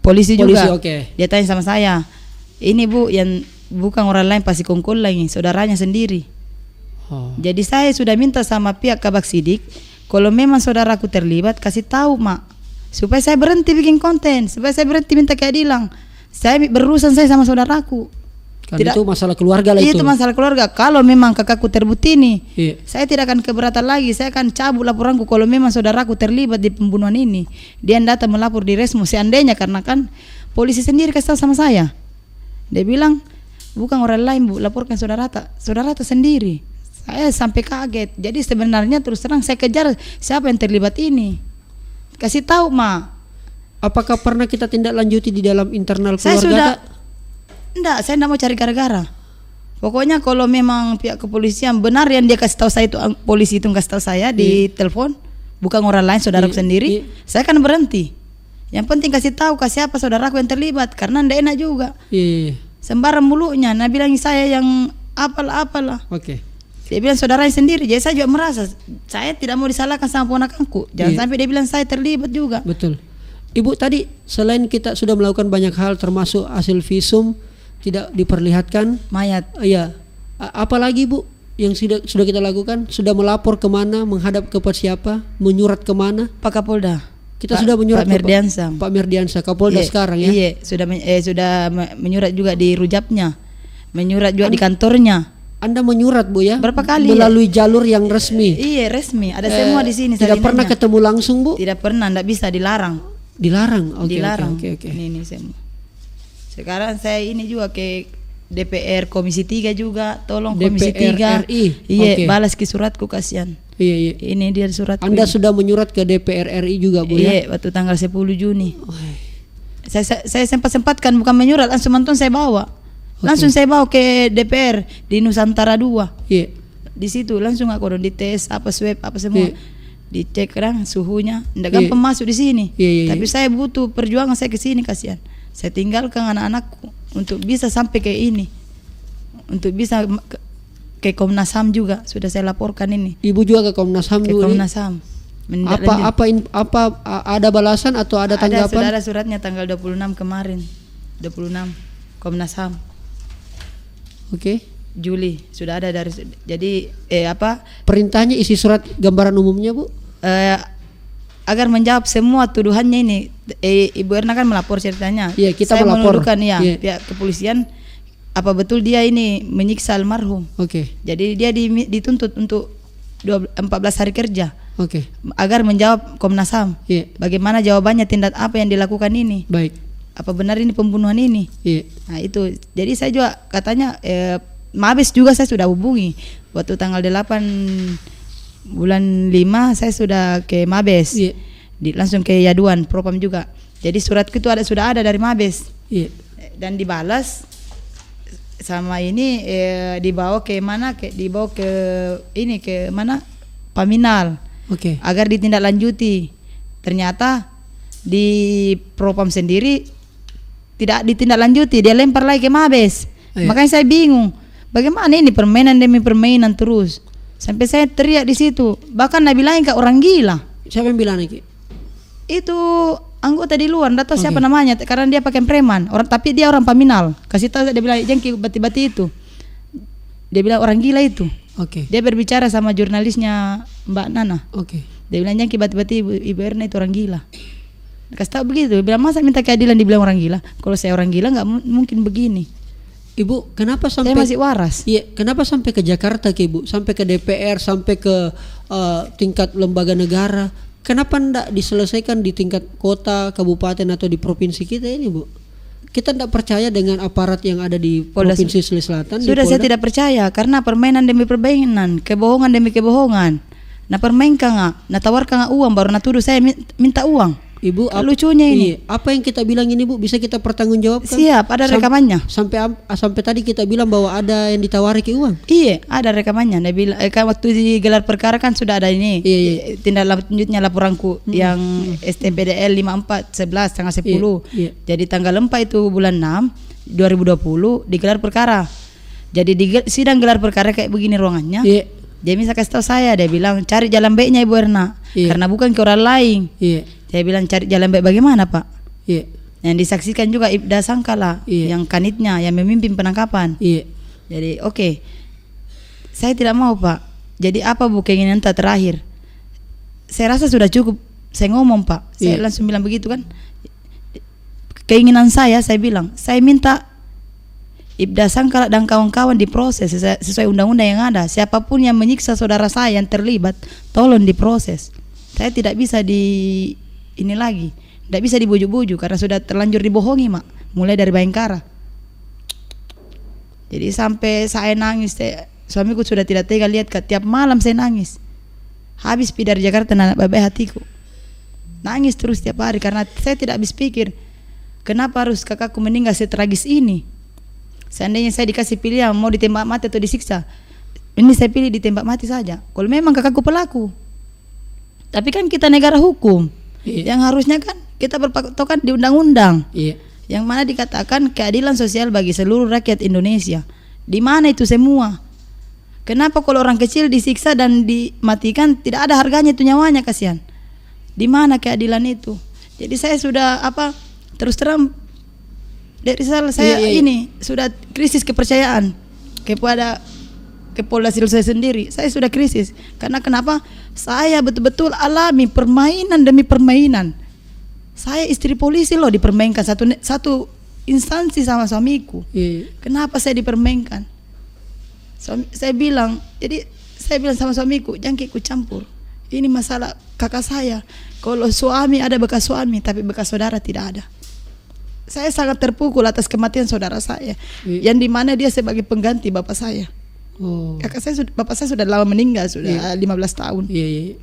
polisi juga. Oke. Dia tanya sama saya, ini Bu yang bukan orang lain pasti kongkol lagi, saudaranya sendiri. Jadi saya sudah minta sama pihak Kabak Sidik, kalau memang saudaraku terlibat kasih tahu mak, supaya saya berhenti bikin konten, supaya saya berhenti minta keadilan. Saya berurusan saya sama saudaraku. Karena itu masalah keluarga lah itu. Itu masalah keluarga. Kalau memang kakakku terbukti nih, saya tidak akan keberatan lagi. Saya akan cabut laporanku kalau memang saudaraku terlibat di pembunuhan ini. Dia datang melapor di Resmo seandainya, karena kan polisi sendiri kasih tahu sama saya. Dia bilang bukan orang lain Bu, laporkan saudara Ta sendiri. Saya sampai kaget. Jadi sebenarnya terus terang saya kejar siapa yang terlibat ini. Kasih tahu Ma. Apakah pernah kita tindak lanjuti di dalam internal Saya keluarga? Enggak, saya enggak mau cari gara-gara. Pokoknya kalau memang pihak kepolisian benar yang dia kasih tahu saya itu, polisi itu kasih tahu saya di telepon, bukan orang lain, saudaraku sendiri, saya akan berhenti. Yang penting kasih tahu kasih apa saudaraku yang terlibat, karena enggak enak juga. Sembarang mulutnya, nah bilang saya yang apalah. Oke. Dia bilang saudaranya sendiri, jadi saya juga merasa saya tidak mau disalahkan sama ponakanku. Jangan sampai dia bilang saya terlibat juga. Betul. Ibu tadi selain kita sudah melakukan banyak hal termasuk hasil visum tidak diperlihatkan mayat. Iya. Apalagi Bu yang sudah kita lakukan? Sudah melapor kemana? Menghadap kepada siapa? Menyurat kemana? Pak Kapolda. Kita sudah menyurat Pak Merdiansyah. Pak Merdiansyah, Kapolda sekarang ya. Iya, sudah menyurat juga di Rujapnya. Menyurat juga di kantornya. Anda menyurat Bu ya? Berapa kali? Melalui jalur yang resmi. Iya, resmi. Ada semua di sini. Tidak pernah ketemu langsung Bu? Tidak pernah, tidak bisa, dilarang. Dilarang. Dilarang. Oke. Ini semua. Sekarang saya ini juga ke DPR Komisi 3 juga, tolong Komisi 3. Iya, balas ke suratku kasihan. Iya. Ini dia surat. Anda sudah menyurat ke DPR RI juga Bu ya? Iya, waktu tanggal 10 Juni. Saya sempat-sempatkan bukan menyurat, langsung saya bawa. Langsung saya bawa ke DPR di Nusantara 2. Iya. Di situ langsung aku dites apa swab apa semua. Dicek kan suhunya. Enggak gampang masuk di sini. Tapi saya butuh perjuangan saya ke sini kasihan. Saya tinggalkan anak-anakku untuk bisa sampai ke ini, untuk bisa ke Komnas HAM juga sudah saya laporkan ini. Ibu juga ke Komnas HAM Ke dulu. Komnas HAM. Ada balasan atau ada tanggapan? Sudah ada suratnya tanggal 26 kemarin. 26 Komnas HAM. Oke. Juli sudah ada dari jadi Perintahnya isi surat gambaran umumnya, Bu? Agar menjawab semua tuduhannya ini. Ibu Erna kan melapor ceritanya. Iya, kita saya melapor. menuduhkan Iya. pihak kepolisian apa betul dia ini menyiksa almarhum. Oke. Jadi dia dituntut untuk 14 hari kerja. Oke. Agar menjawab Komnas HAM. Iya. Bagaimana jawabannya tindak apa yang dilakukan ini? Baik. Apa benar ini pembunuhan ini? Iya. Nah itu. Jadi saya juga katanya Mabes juga saya sudah hubungi. Waktu tanggal 8 bulan 5 saya sudah ke Mabes. Iya. Langsung ke Yaduan Propam juga. Jadi suratku itu sudah ada dari Mabes. Iya. Dan dibalas sama ini dibawa ke mana? Dibawa ke ini ke mana? Paminal. Oke. Agar ditindaklanjuti. Ternyata di Propam sendiri tidak ditindaklanjuti, dia lempar lagi ke Mabes. Iya. Makanya saya bingung. Bagaimana ini permainan demi permainan terus? Sampai saya teriak di situ. Bahkan dibilangin ke orang gila. Siapa yang bilang Iki? Itu anggota di luar, enggak tahu siapa Oke. namanya karena dia pakai preman. Tapi dia orang Paminal. Kasih tahu dia bilang jengki bati-bati itu. Dia bilang orang gila itu. Oke. Dia berbicara sama jurnalisnya Mbak Nana. Oke. Dia bilang jengki bati-bati Ibu Erna itu orang gila. Kasih tahu begitu. Dia bilang masa minta keadilan dibilang orang gila? Kalau saya orang gila nggak mungkin begini. Ibu, kenapa sampai Saya masih waras. Iya, kenapa sampai ke Jakarta, Ibu? Sampai ke DPR, sampai ke tingkat lembaga negara. Kenapa enggak diselesaikan di tingkat kota, kabupaten atau di provinsi kita ini, Bu? Kita tidak percaya dengan aparat yang ada di Polda Provinsi Sulawesi Selatan. Sudah saya tidak percaya karena permainan demi permainan, kebohongan demi kebohongan. Nah permainkan nggak, nah tawarkan nggak uang baru nah tuduh saya minta uang. Ibu, Lucunya ini. Iya, apa yang kita bilang ini, Bu, bisa kita pertanggungjawabkan? Siap, ada rekamannya. Sampai tadi kita bilang bahwa ada yang ditawari ke uang. Iya, ada rekamannya. Dia bilang kan waktu digelar perkara kan sudah ada ini. Iya, iya. Tindak lanjutnya laporanku yang STPDL 5411 tanggal 10. Iya. Jadi tanggal 4 itu bulan 6 2020 digelar perkara. Jadi sidang gelar perkara kayak begini ruangannya. Iya. Dia bisa kasih tahu saya, dia bilang cari jalan baiknya Ibu Erna. Iya. Karena bukan ke orang lain. Iya. Saya bilang cari jalan baik bagaimana Pak? Iya. Yang disaksikan juga Ibda Sangkala, Iya. yang kanitnya yang memimpin penangkapan. Iya. Jadi oke. Saya tidak mau Pak. Jadi apa Bu keinginan terakhir? Saya rasa sudah cukup. Saya ngomong Pak. Saya Iya. langsung bilang begitu kan. Keinginan saya bilang, saya minta Ibda Sangkala dan kawan-kawan diproses sesuai undang-undang yang ada. Siapapun yang menyiksa saudara saya yang terlibat, tolong diproses. Saya tidak bisa ini lagi, tidak bisa dibujuk-bujuk karena sudah terlanjur dibohongi Mak. Mulai dari Bayangkara. Jadi sampai saya nangis, suamiku sudah tidak tega lihat tiap malam saya nangis. Habis pergi dari Jakarta baik hatiku. Nangis terus tiap hari karena saya tidak habis pikir kenapa harus kakakku meninggal setragis ini. Seandainya saya dikasih pilihan mau ditembak mati atau disiksa, ini saya pilih ditembak mati saja. Kalau memang kakakku pelaku. Tapi kan kita negara hukum. Iya. Yang harusnya kan kita berpatokan di undang-undang. Iya. Yang mana dikatakan keadilan sosial bagi seluruh rakyat Indonesia. Di mana itu semua? Kenapa kalau orang kecil disiksa dan dimatikan tidak ada harganya itu nyawanya, kasihan? Di mana keadilan itu? Jadi saya sudah terus terang dari saya ini sudah krisis kepercayaan kepada Polda Sulsel sendiri. Saya sudah krisis karena kenapa? Saya betul-betul alami permainan demi permainan. Saya istri polisi loh, dipermainkan satu instansi sama suamiku. Iya. Kenapa saya dipermainkan? Saya bilang sama suamiku, jangan ikut campur. Ini masalah kakak saya. Kalau suami ada bekas suami, tapi bekas saudara tidak ada. Saya sangat terpukul atas kematian saudara saya, yang dimana dia sebagai pengganti bapak saya. Oh. Bapak saya sudah lama meninggal, sudah 15 tahun. Iya, iya.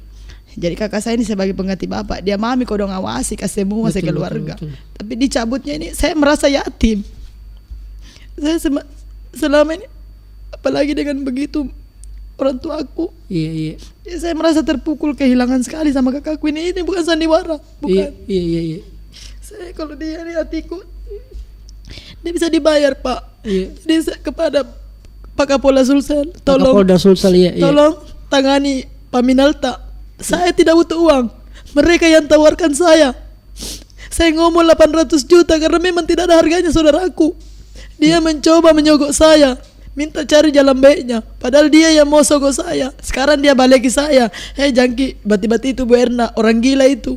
Jadi kakak saya ini sebagai pengganti bapak. Dia mami kodong ngawasi ke semua sekeluarga. Betul. Tapi dicabutnya ini saya merasa yatim. Saya selama ini apalagi dengan begitu orang tuaku. Iya, iya. Ya, saya merasa terpukul, kehilangan sekali sama kakakku ini. Ini bukan sandiwara, bukan. Iya, iya, iya. Saya kalau dia ini hatiku Dia bisa dibayar, Pak. Iya. Jadi kepada Pak Kapolda Sulsel, tolong Kapolda Sulsel ya. tolong tangani Pak Minalta. Saya tidak butuh uang. Mereka yang tawarkan saya. Saya ngomong 800 juta karena memang tidak ada harganya, saudaraku. Dia mencoba menyogok saya, minta cari jalan baiknya. Padahal dia yang mau sogok saya. Sekarang dia balik ke saya. Jangki, bati-bati itu Bu Erna, orang gila itu.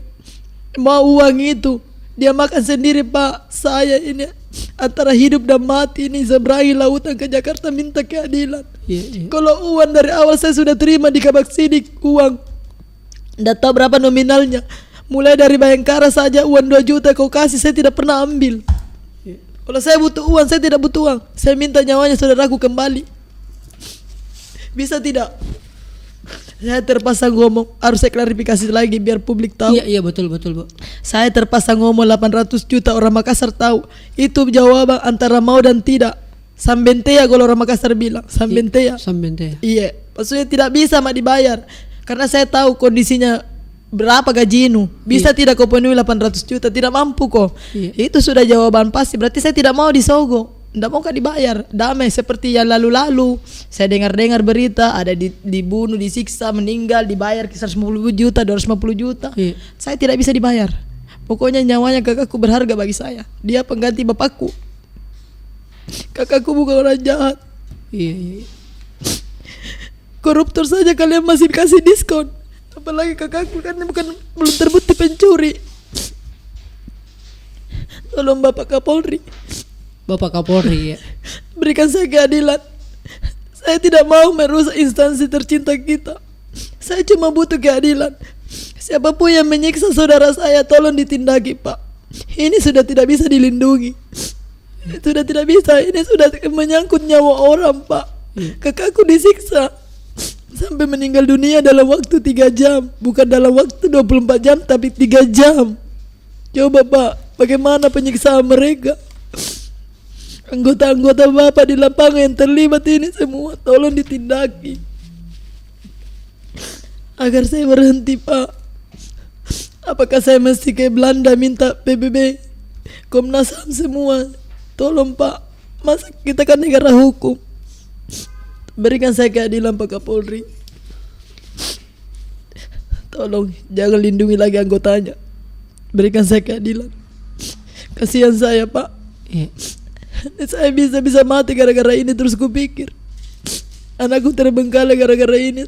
Mau uang itu. Dia makan sendiri, Pak. Saya ini antara hidup dan mati ini, seberangi lautan ke Jakarta minta keadilan. Iya. Kalau uang dari awal saya sudah terima di Kabak Sidik, uang. Nggak tahu berapa nominalnya. Mulai dari Bayangkara saja uang 2 juta kau kasih, saya tidak pernah ambil. Kalau saya butuh uang, saya tidak butuh uang. Saya minta nyawanya saudaraku kembali. Bisa tidak? Saya terpaksa ngomong, harus saya klarifikasi lagi biar publik tahu. Iya betul Bu. Saya terpaksa ngomong 800 juta, orang Makassar tahu. Itu jawaban antara mau dan tidak. Sambentea kalau orang Makassar bilang, sambentea. Sambentea. Iya, maksudnya tidak bisa mak dibayar. Karena saya tahu kondisinya berapa gajimu. Bisa tidak kau penuhi 800 juta, tidak mampu kok. Iya. Itu sudah jawaban pasti. Berarti saya tidak mau disogok. Tidak mau kah dibayar. Damai seperti yang lalu-lalu. Saya dengar-dengar berita ada dibunuh, disiksa, meninggal, dibayar kisar 10 juta, 250 juta. Iya. Saya tidak bisa dibayar. Pokoknya nyawanya kakakku berharga bagi saya. Dia pengganti bapakku. Kakakku bukan orang jahat. Iya. Koruptor saja kalian masih kasih diskon. Apalagi kakakku kan belum terbukti pencuri. Tolong Bapak Kapolri, Bapak Kapolri ya. berikan saya keadilan. Saya tidak mau merusak instansi tercinta kita. Saya cuma butuh keadilan. Siapapun yang menyiksa saudara saya, tolong ditindaki, Pak. Ini sudah tidak bisa dilindungi. Sudah tidak bisa. Ini sudah menyangkut nyawa orang, Pak. Kakakku disiksa sampai meninggal dunia dalam waktu 3 jam. Bukan dalam waktu 24 jam, tapi 3 jam. Coba, Pak, bagaimana penyiksaan mereka? Anggota-anggota Bapak di lapangan yang terlibat ini semua, tolong ditindaki agar saya berhenti, Pak. Apakah saya mesti ke Belanda minta PBB, Komnas HAM semua? Tolong, Pak. Masa kita kan negara hukum. Berikan saya keadilan, Pak Kapolri. Tolong jangan lindungi lagi anggotanya. Berikan saya keadilan. Kasihan saya, Pak. Iya. Saya bisa mati gara-gara ini. Terus kupikir anakku terbengkalai gara-gara ini.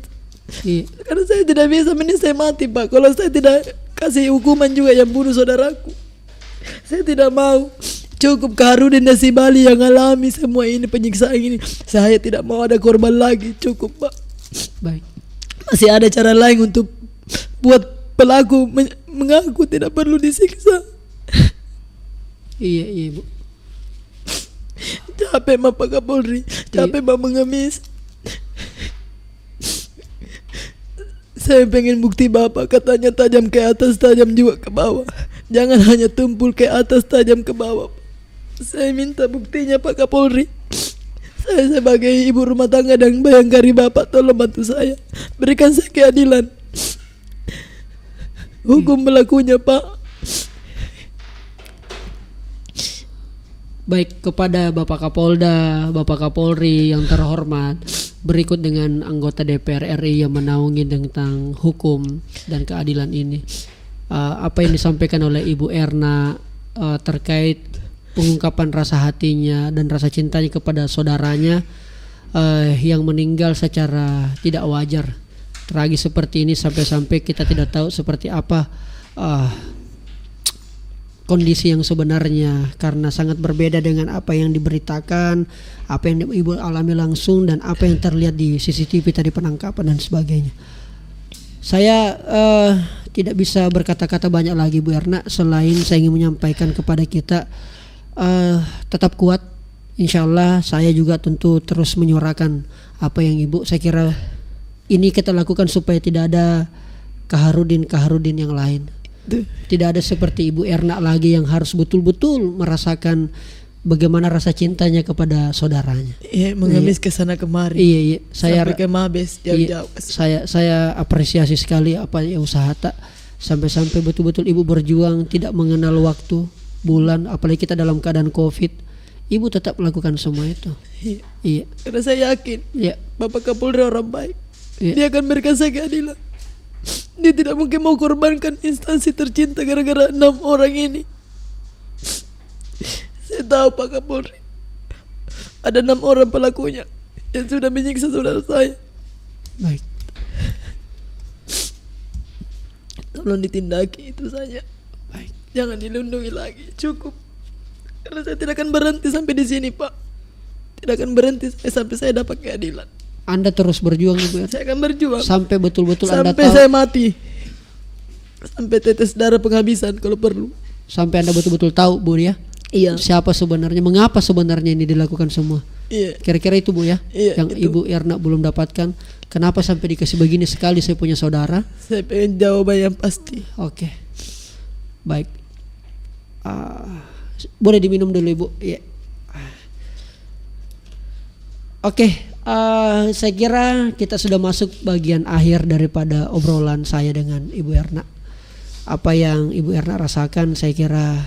Iya. Karena saya tidak bisa, mending saya mati, Pak. Kalau saya tidak kasih hukuman juga yang bunuh saudaraku, saya tidak mau. Cukup Kaharudin dan si Bali yang alami semua ini, penyiksaan ini. Saya tidak mau ada korban lagi. Cukup, Pak. Baik. Masih ada cara lain untuk buat pelaku mengaku tidak perlu disiksa. Iya Bu. Capek mah Pak Kapolri. Capek mah mengemis. Saya pengen bukti Bapak, katanya tajam ke atas, tajam juga ke bawah. Jangan hanya tumpul ke atas, tajam ke bawah. Saya minta buktinya, Pak Kapolri. Saya sebagai ibu rumah tangga dan bayangkari Bapak, tolong bantu saya. Berikan saya keadilan. Hukum pelakunya, Pak. Baik, kepada Bapak Kapolda, Bapak Kapolri yang terhormat, berikut dengan anggota DPR RI yang menaungi tentang hukum dan keadilan ini. Apa yang disampaikan oleh Ibu Erna terkait pengungkapan rasa hatinya dan rasa cintanya kepada saudaranya yang meninggal secara tidak wajar, tragis seperti ini, sampai-sampai kita tidak tahu seperti apa kondisi yang sebenarnya, karena sangat berbeda dengan apa yang diberitakan, apa yang Ibu alami langsung, dan apa yang terlihat di CCTV tadi penangkapan dan sebagainya. Saya tidak bisa berkata-kata banyak lagi, Bu Erna, selain saya ingin menyampaikan kepada kita tetap kuat. Insya Allah saya juga tentu terus menyuarakan apa yang Ibu, saya kira ini kita lakukan supaya tidak ada Kaharudin yang lain. Tidak ada seperti Ibu Erna lagi yang harus betul-betul merasakan bagaimana rasa cintanya kepada saudaranya. Iya, mengemis ke sana kemari. Iya. Saya sampai ke Mabes jauh-jauh. Saya apresiasi sekali apa yang usaha tak sampai Betul-betul Ibu berjuang tidak mengenal waktu, bulan, apalagi kita dalam keadaan Covid. Ibu tetap melakukan semua itu. Iya. Iya. Karena saya yakin Iya. Bapak Kapolri orang baik. Iya. Dia akan berikan saya keadilan. Dia tidak mungkin mau korbankan instansi tercinta gara-gara 6 orang ini. Saya tahu Pak Kapolri, ada 6 orang pelakunya yang sudah menyiksa saudara saya. Baik. Tolong ditindaki itu saja. Baik. Jangan dilindungi lagi. Cukup. Karena saya tidak akan berhenti sampai di sini, Pak. Tidak akan berhenti sampai saya dapat keadilan. Anda terus berjuang Ibu Erna. Saya akan berjuang Sampai betul-betul Anda sampai tahu. saya mati. Sampai tetes darah penghabisan kalau perlu. Sampai Anda betul-betul tahu Bu ya. Iya. Siapa sebenarnya, mengapa sebenarnya ini dilakukan semua. Iya. Kira-kira itu Bu ya. Iya, Yang itu. Ibu Erna belum dapatkan. Kenapa sampai dikasih begini sekali saya punya saudara. Saya pengen jawaban yang pasti. Oke. Baik. Boleh diminum dulu Ibu. Iya. Oke, saya kira kita sudah masuk bagian akhir daripada obrolan saya dengan Ibu Erna. Apa yang Ibu Erna rasakan, saya kira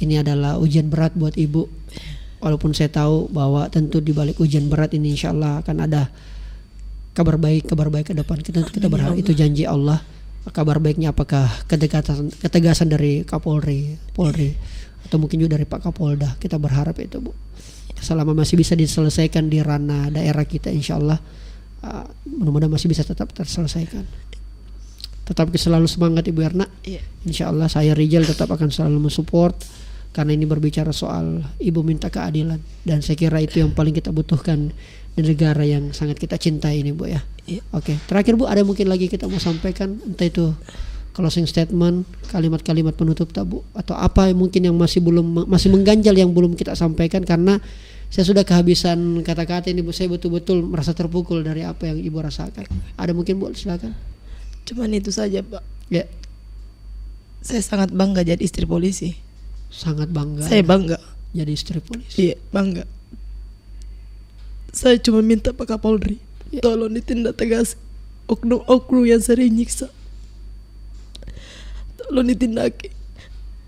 ini adalah ujian berat buat Ibu. Walaupun saya tahu bahwa tentu di balik ujian berat ini insya Allah akan ada kabar baik ke depan. Kita berharap itu janji Allah. Kabar baiknya apakah ketegasan dari Kapolri, Polri, atau mungkin juga dari Pak Kapolda. Kita berharap itu Bu. Selama masih bisa diselesaikan di ranah daerah kita insya Allah, mudah-mudahan masih bisa tetap terselesaikan. Tetap selalu semangat Ibu Erna. Iya. Insya Allah saya Rijal tetap akan selalu mensupport, karena ini berbicara soal ibu minta keadilan, dan saya kira itu yang paling kita butuhkan di negara yang sangat kita cintai ini Bu ya. Iya. Oke, terakhir Bu, ada mungkin lagi kita mau sampaikan, entah itu closing statement, kalimat-kalimat penutup tak Bu, atau apa yang mungkin yang masih mengganjal yang belum kita sampaikan, karena saya sudah kehabisan kata-kata ini Bu. Saya betul-betul merasa terpukul dari apa yang Ibu rasakan. Ada mungkin Bu, silakan. Cuman itu saja, Pak. Ya, Saya sangat bangga jadi istri polisi. sangat bangga. Saya bangga. jadi istri polisi. Iya, bangga. Saya cuma minta Pak Kapolri, Ya. tolong ditindak tegas oknum-oknum yang sering nyiksa. Tolong ditindaki.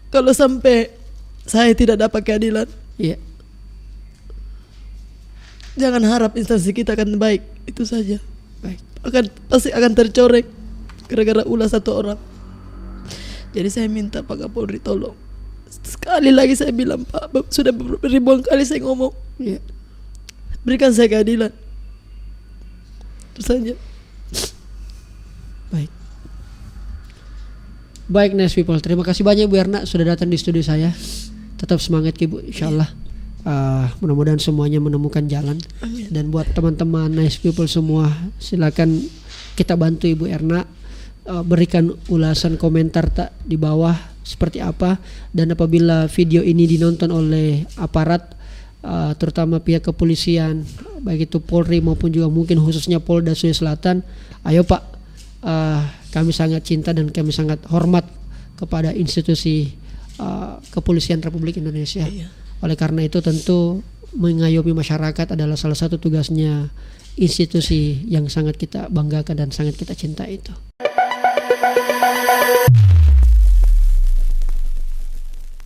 Kalau sampai saya tidak dapat keadilan, Iya. jangan harap instansi kita akan baik. Itu saja. Baik. Pasti akan tercoreng gara-gara ulah satu orang. Jadi saya minta Pak Kapolri tolong. Sekali lagi saya bilang Pak, sudah ribuan kali saya ngomong, Iya. berikan saya keadilan. Itu saja. Baik. Baik Nice People, terima kasih banyak Bu Erna sudah datang di studio saya. Tetap semangat Ibu, insyaallah. Mudah-mudahan semuanya menemukan jalan. Amin. Dan buat teman-teman Nice People semua, silakan kita bantu Ibu Erna, berikan ulasan komentar tak di bawah seperti apa, dan apabila video ini dinonton oleh aparat, terutama pihak kepolisian, baik itu Polri maupun juga mungkin khususnya Polda Sulawesi Selatan, ayo Pak, kami sangat cinta dan kami sangat hormat kepada institusi kepolisian Republik Indonesia. Iya. Oleh karena itu tentu mengayomi masyarakat adalah salah satu tugasnya institusi yang sangat kita banggakan dan sangat kita cintai itu.